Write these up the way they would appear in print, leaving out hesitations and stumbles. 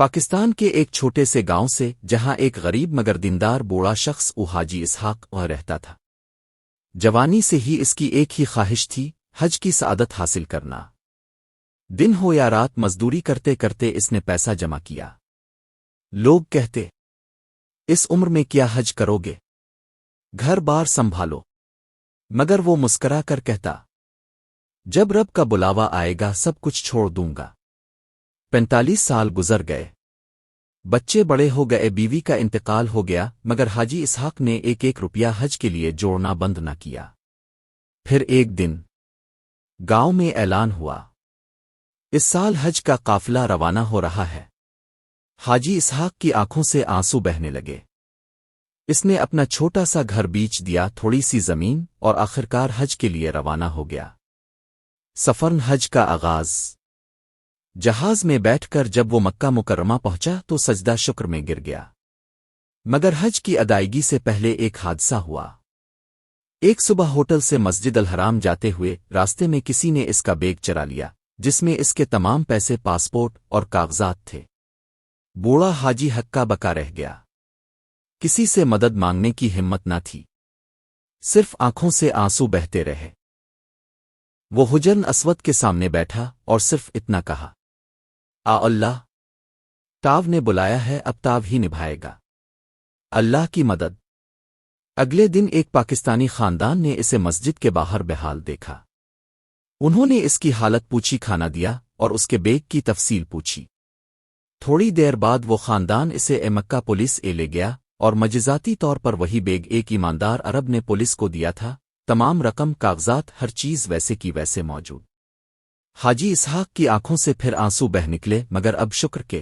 پاکستان کے ایک چھوٹے سے گاؤں سے جہاں ایک غریب مگر دیندار بوڑھا شخص حاجی اسحاق رہتا تھا۔ جوانی سے ہی اس کی ایک ہی خواہش تھی، حج کی سعادت حاصل کرنا۔ دن ہو یا رات مزدوری کرتے کرتے اس نے پیسہ جمع کیا۔ لوگ کہتے، اس عمر میں کیا حج کرو گے؟ گھر بار سنبھالو۔ مگر وہ مسکرا کر کہتا، جب رب کا بلاوا آئے گا سب کچھ چھوڑ دوں گا۔ 45 سال گزر گئے، بچے بڑے ہو گئے، بیوی کا انتقال ہو گیا، مگر حاجی اسحاق نے ایک ایک روپیہ حج کے لیے جوڑنا بند نہ کیا۔ پھر ایک دن گاؤں میں اعلان ہوا، اس سال حج کا قافلہ روانہ ہو رہا ہے۔ حاجی اسحاق کی آنکھوں سے آنسو بہنے لگے۔ اس نے اپنا چھوٹا سا گھر بیچ دیا، تھوڑی سی زمین، اور آخرکار حج کے لیے روانہ ہو گیا۔ سفر حج کا آغاز۔ جہاز میں بیٹھ کر جب وہ مکہ مکرمہ پہنچا تو سجدہ شکر میں گر گیا۔ مگر حج کی ادائیگی سے پہلے ایک حادثہ ہوا۔ ایک صبح ہوٹل سے مسجد الحرام جاتے ہوئے راستے میں کسی نے اس کا بیگ چرا لیا، جس میں اس کے تمام پیسے، پاسپورٹ اور کاغذات تھے۔ بوڑھا حاجی ہکا بکا رہ گیا۔ کسی سے مدد مانگنے کی ہمت نہ تھی، صرف آنکھوں سے آنسو بہتے رہے۔ وہ حجر اسود کے سامنے بیٹھا اور صرف اتنا کہا، اللہ، تاو نے بلایا ہے، اب تاو ہی نبھائے گا، اللہ کی مدد۔ اگلے دن ایک پاکستانی خاندان نے اسے مسجد کے باہر بحال دیکھا۔ انہوں نے اس کی حالت پوچھی، کھانا دیا اور اس کے بیگ کی تفصیل پوچھی۔ تھوڑی دیر بعد وہ خاندان اسے مکہ پولیس لے گیا اور مجازاتی طور پر وہی بیگ ایک ایماندار عرب نے پولیس کو دیا تھا۔ تمام رقم، کاغذات، ہر چیز ویسے کی ویسے موجود۔ حاجی اسحاق کی آنکھوں سے پھر آنسو بہ نکلے، مگر اب شکر کے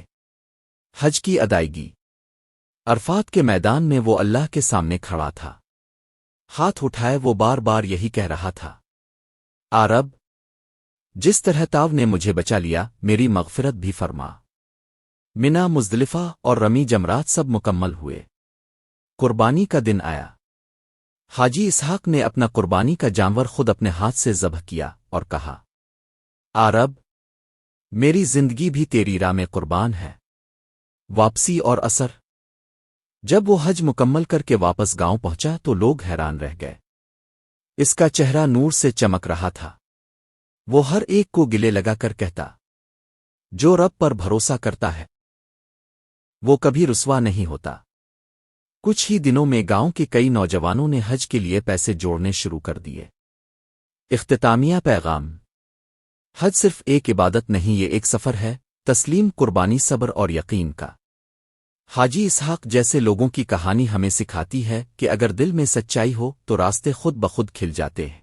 حج کی ادائیگی۔ عرفات کے میدان میں وہ اللہ کے سامنے کھڑا تھا، ہاتھ اٹھائے وہ بار بار یہی کہہ رہا تھا، رب، جس طرح تاو نے مجھے بچا لیا، میری مغفرت بھی فرما۔ منا، مزدلفہ اور رمی جمرات سب مکمل ہوئے۔ قربانی کا دن آیا۔ حاجی اسحاق نے اپنا قربانی کا جانور خود اپنے ہاتھ سے ذبح کیا اور کہا، رب، میری زندگی بھی تیری راہ میں قربان ہے۔ واپسی اور اثر۔ جب وہ حج مکمل کر کے واپس گاؤں پہنچا تو لوگ حیران رہ گئے۔ اس کا چہرہ نور سے چمک رہا تھا۔ وہ ہر ایک کو گلے لگا کر کہتا، جو رب پر بھروسہ کرتا ہے وہ کبھی رسوا نہیں ہوتا۔ کچھ ہی دنوں میں گاؤں کے کئی نوجوانوں نے حج کے لیے پیسے جوڑنے شروع کر دیے۔ اختتامیہ پیغام۔ حج صرف ایک عبادت نہیں، یہ ایک سفر ہے، تسلیم، قربانی، صبر اور یقین کا۔ حاجی اسحاق جیسے لوگوں کی کہانی ہمیں سکھاتی ہے کہ اگر دل میں سچائی ہو تو راستے خود بخود کھل جاتے ہیں۔